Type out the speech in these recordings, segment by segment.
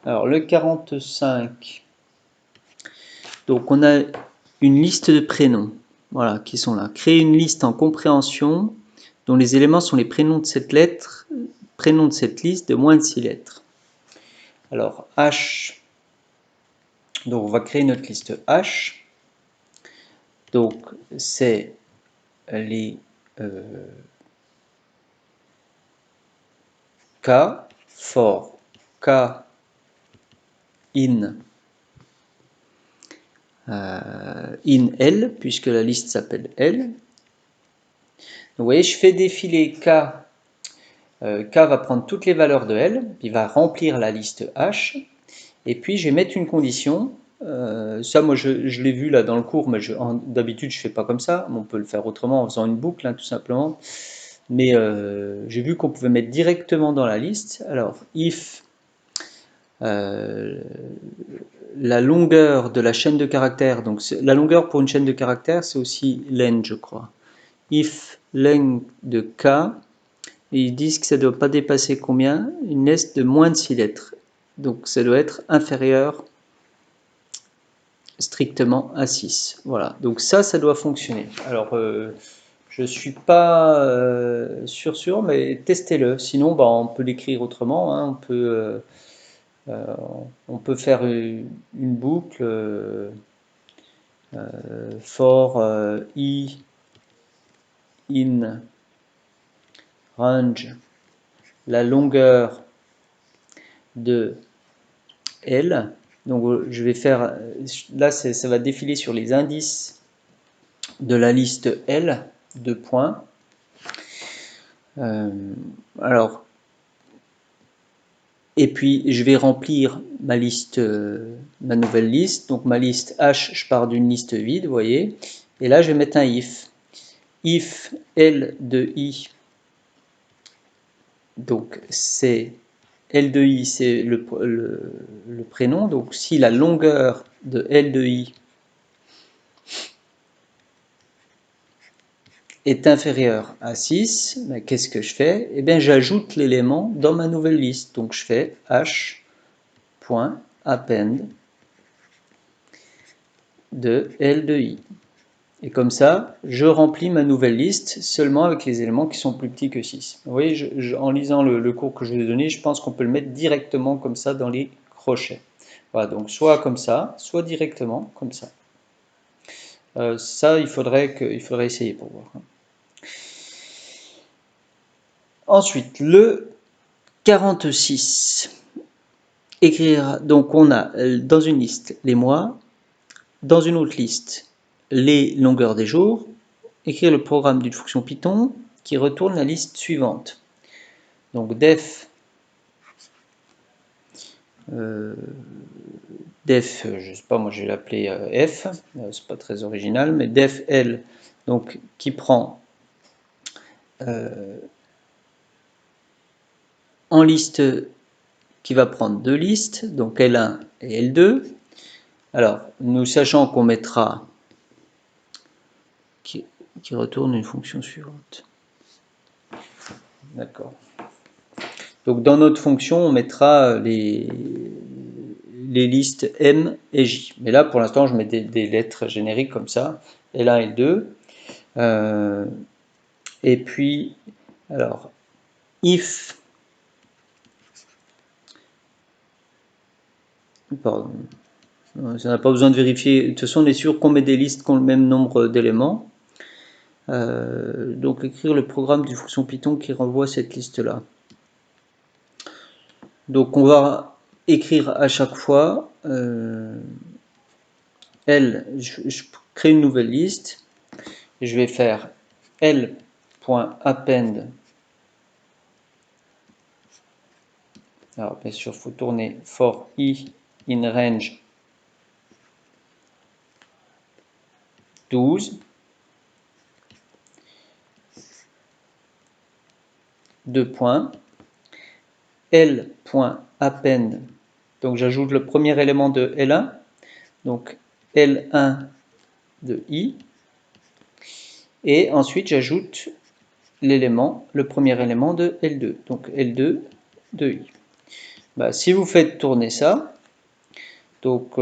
Alors le 45, donc on a une liste de prénoms, voilà, qui sont là. Créer une liste en compréhension dont les éléments sont les prénoms de cette lettre, prénoms de cette liste de moins de 6 lettres. Alors H, donc on va créer notre liste H. Donc c'est les K for K in L, puisque la liste s'appelle L. Donc, vous voyez, je fais défiler K. K va prendre toutes les valeurs de L, il va remplir la liste H, et puis je vais mettre une condition. Ça, moi, je l'ai vu là dans le cours, mais d'habitude, je ne fais pas comme ça. On peut le faire autrement en faisant une boucle, hein, tout simplement. Mais j'ai vu qu'on pouvait mettre directement dans la liste. Alors, if la longueur de la chaîne de caractères, donc la longueur pour une chaîne de caractères, c'est aussi len, je crois. If len de k, et ils disent que ça ne doit pas dépasser combien? Une liste de moins de 6 lettres. Donc ça doit être inférieur strictement à 6. Voilà, donc ça doit fonctionner. Alors, je ne suis pas sûr, mais testez-le. Sinon, bah, on peut l'écrire autrement, hein. On peut faire une boucle for i in range la longueur de L. Donc je vais faire, là ça va défiler sur les indices de la liste L, de points. Alors, et puis je vais remplir ma liste, ma nouvelle liste. Donc ma liste H, je pars d'une liste vide, vous voyez. Et là je vais mettre un if. If L de I, donc c'est L de I, c'est le prénom. Donc si la longueur de L de I est inférieure à 6, ben, qu'est-ce que je fais? Eh bien, j'ajoute l'élément dans ma nouvelle liste. Donc je fais h.append de L de I. Et comme ça, je remplis ma nouvelle liste seulement avec les éléments qui sont plus petits que 6. Vous voyez, en lisant le cours que je vous ai donné, je pense qu'on peut le mettre directement comme ça dans les crochets. Voilà, donc soit comme ça, soit directement comme ça. Ça, il faudrait essayer pour voir. Ensuite, le 46. Écrire, donc on a dans une liste les mois, dans une autre liste les longueurs des jours, écrire le programme d'une fonction Python qui retourne la liste suivante. Donc def, je sais pas, moi je vais l'appeler f, c'est pas très original, mais def l, donc qui prend en liste, qui va prendre deux listes, donc L1 et L2. Alors, nous sachant qu'on mettra qui retourne une fonction suivante. D'accord. Donc dans notre fonction, on mettra les listes M et J. Mais là, pour l'instant, je mets des lettres génériques comme ça, L1 et L2. Et puis, alors, if, pardon, ça n'a pas besoin de vérifier. De toute façon, on est sûr qu'on met des listes qui ont le même nombre d'éléments. Donc écrire le programme d'une fonction Python qui renvoie cette liste-là. Donc on va écrire à chaque fois je crée une nouvelle liste et je vais faire l.append. Alors bien sûr, il faut tourner for i in range 12. Deux points. L.append. Donc j'ajoute le premier élément de L1. Donc L1 de i. Et ensuite j'ajoute le premier élément de L2. Donc L2 de i. Bah, si vous faites tourner ça, donc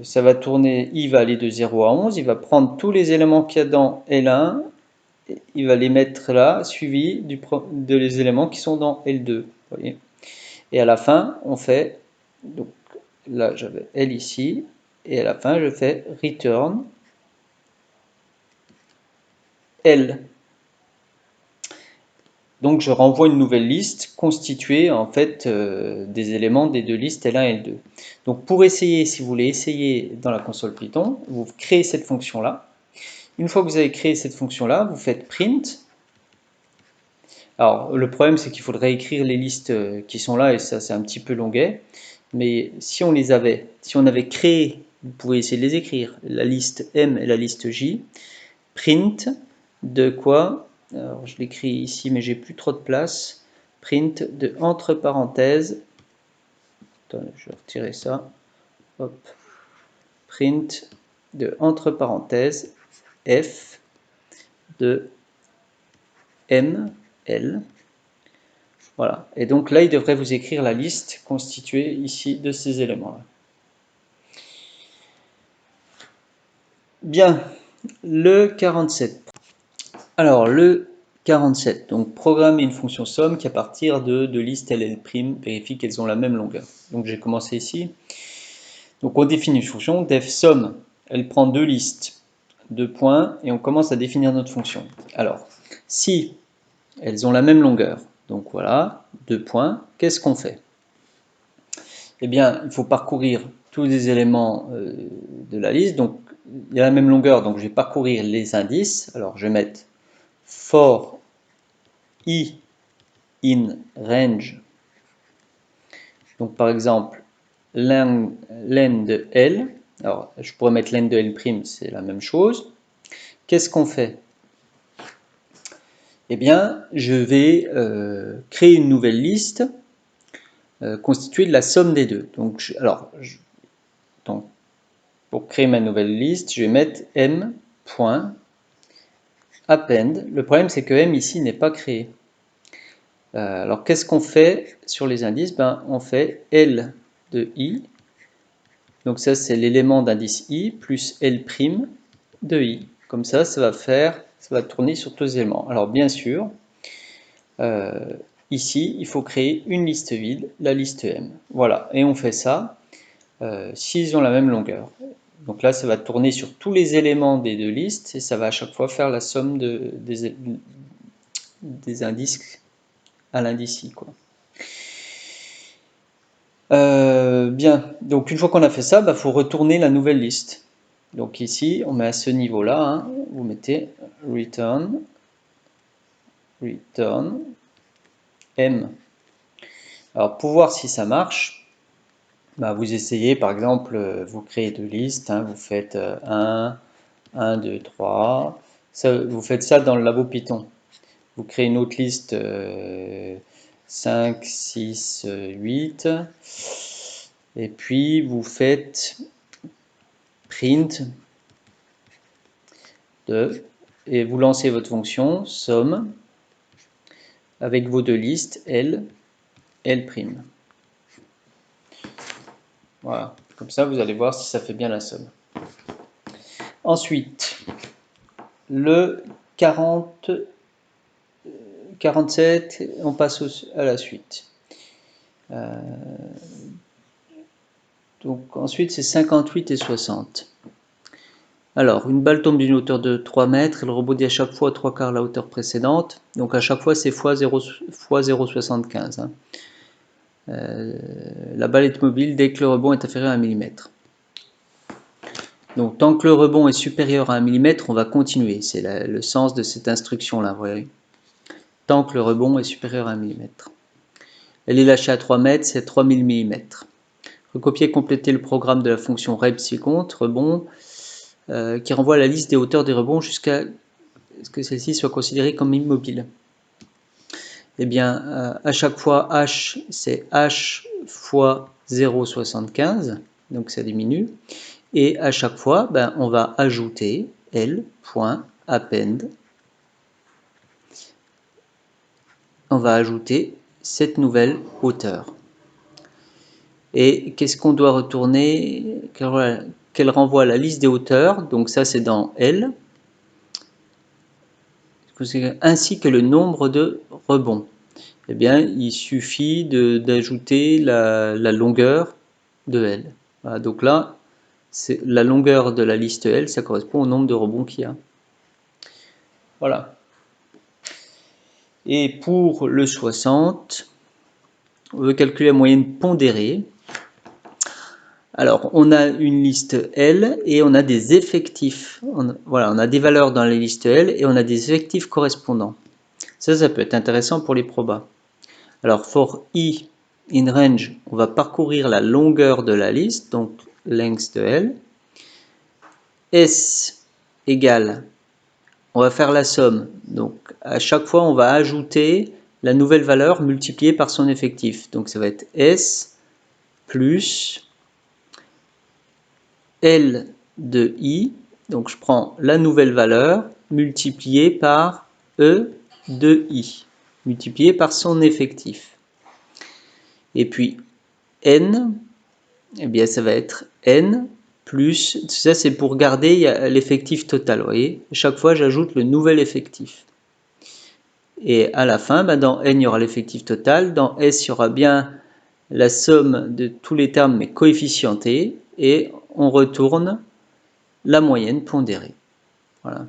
ça va tourner, i va aller de 0 à 11, il va prendre tous les éléments qu'il y a dans L1, il va les mettre là, suivi de les éléments qui sont dans L2. Voyez. Et à la fin, on fait, donc là j'avais L ici, et à la fin je fais return L. Donc je renvoie une nouvelle liste constituée en fait des éléments des deux listes L1 et L2. Donc pour essayer, si vous voulez essayer dans la console Python, vous créez cette fonction-là. Une fois que vous avez créé cette fonction-là, vous faites print. Alors le problème c'est qu'il faudrait écrire les listes qui sont là et ça c'est un petit peu longuet. Mais si on avait créé, vous pouvez essayer de les écrire, la liste M et la liste J, print de quoi? Alors je l'écris ici mais j'ai plus trop de place. Print de entre parenthèses. Attends, je vais retirer ça. Hop. Print de entre parenthèses F de M L. Voilà. Et donc là, il devrait vous écrire la liste constituée ici de ces éléments-là. Bien, le 47. Alors, le 47, donc programmer une fonction somme qui à partir de listes LL' vérifie qu'elles ont la même longueur. Donc j'ai commencé ici. Donc on définit une fonction, def somme, elle prend deux listes, deux points, et on commence à définir notre fonction. Alors, si elles ont la même longueur, donc voilà, deux points, qu'est-ce qu'on fait? Eh bien, il faut parcourir tous les éléments de la liste. Donc, il y a la même longueur, donc je vais parcourir les indices. Alors, je vais mettre for i in range. Donc, par exemple, len de L. Alors, je pourrais mettre len de L', c'est la même chose. Qu'est-ce qu'on fait? Eh bien, je vais créer une nouvelle liste constituée de la somme des deux. Donc, donc pour créer ma nouvelle liste, je vais mettre m.append. Le problème, c'est que m ici n'est pas créé. Alors, qu'est-ce qu'on fait sur les indices? On fait L de i. Donc ça, c'est l'élément d'indice i plus L' de i. Comme ça va tourner sur tous les éléments. Alors, bien sûr, ici, il faut créer une liste vide, la liste m. Voilà, et on fait ça s'ils ont la même longueur. Donc là, ça va tourner sur tous les éléments des deux listes et ça va à chaque fois faire la somme des indices à l'indice i, quoi. Bien, donc une fois qu'on a fait ça, faut retourner la nouvelle liste. Donc ici, on met à ce niveau-là, hein, vous mettez return m. Alors pour voir si ça marche, vous essayez, par exemple, vous créez deux listes, hein, vous faites 1, 2, 3, vous faites ça dans le labo Python. Vous créez une autre liste 5, 6, 8, et puis vous faites print et vous lancez votre fonction somme avec vos deux listes L, L'. Voilà, comme ça vous allez voir si ça fait bien la somme. Ensuite, le 47, on passe à la suite. Donc ensuite c'est 58 et 60. Alors, une balle tombe d'une hauteur de 3 mètres, elle rebondit à chaque fois à 3/4 la hauteur précédente. Donc à chaque fois c'est fois 0,75. Hein. La balle est mobile dès que le rebond est inférieur à 1 mm. Donc tant que le rebond est supérieur à 1 mm, on va continuer. C'est le sens de cette instruction-là, vous voyez. Tant que le rebond est supérieur à 1 mm. Elle est lâchée à 3 mètres, c'est 3000 mm. Recopier et compléter le programme de la fonction reb_compte, rebond, qui renvoie à la liste des hauteurs des rebonds jusqu'à ce que celle-ci soit considérée comme immobile. Eh bien, à chaque fois, h, c'est h fois 0,75, donc ça diminue. Et à chaque fois, on va ajouter L.append. On va ajouter cette nouvelle hauteur. Et qu'est-ce qu'on doit retourner? Qu'elle renvoie la liste des hauteurs, donc ça c'est dans L, ainsi que le nombre de rebonds. Eh bien, il suffit d'ajouter la longueur de L. Voilà, donc là, la longueur de la liste L, ça correspond au nombre de rebonds qu'il y a. Voilà. Et pour le 60, on veut calculer la moyenne pondérée. Alors, on a une liste L et on a des effectifs. Voilà, on a des valeurs dans la liste L et on a des effectifs correspondants. Ça peut être intéressant pour les probas. Alors, for i in range, on va parcourir la longueur de la liste, donc length de L. S égale, on va faire la somme. Donc, à chaque fois, on va ajouter la nouvelle valeur multipliée par son effectif. Donc, ça va être S plus L de I. Donc, je prends la nouvelle valeur multipliée par E de I, multipliée par son effectif. Et puis, N, eh bien, ça va être N plus, ça c'est pour garder l'effectif total, vous voyez. Chaque fois, j'ajoute le nouvel effectif. Et à la fin, dans N, il y aura l'effectif total. Dans S, il y aura bien la somme de tous les termes, mais coefficientés. Et on retourne la moyenne pondérée. Voilà.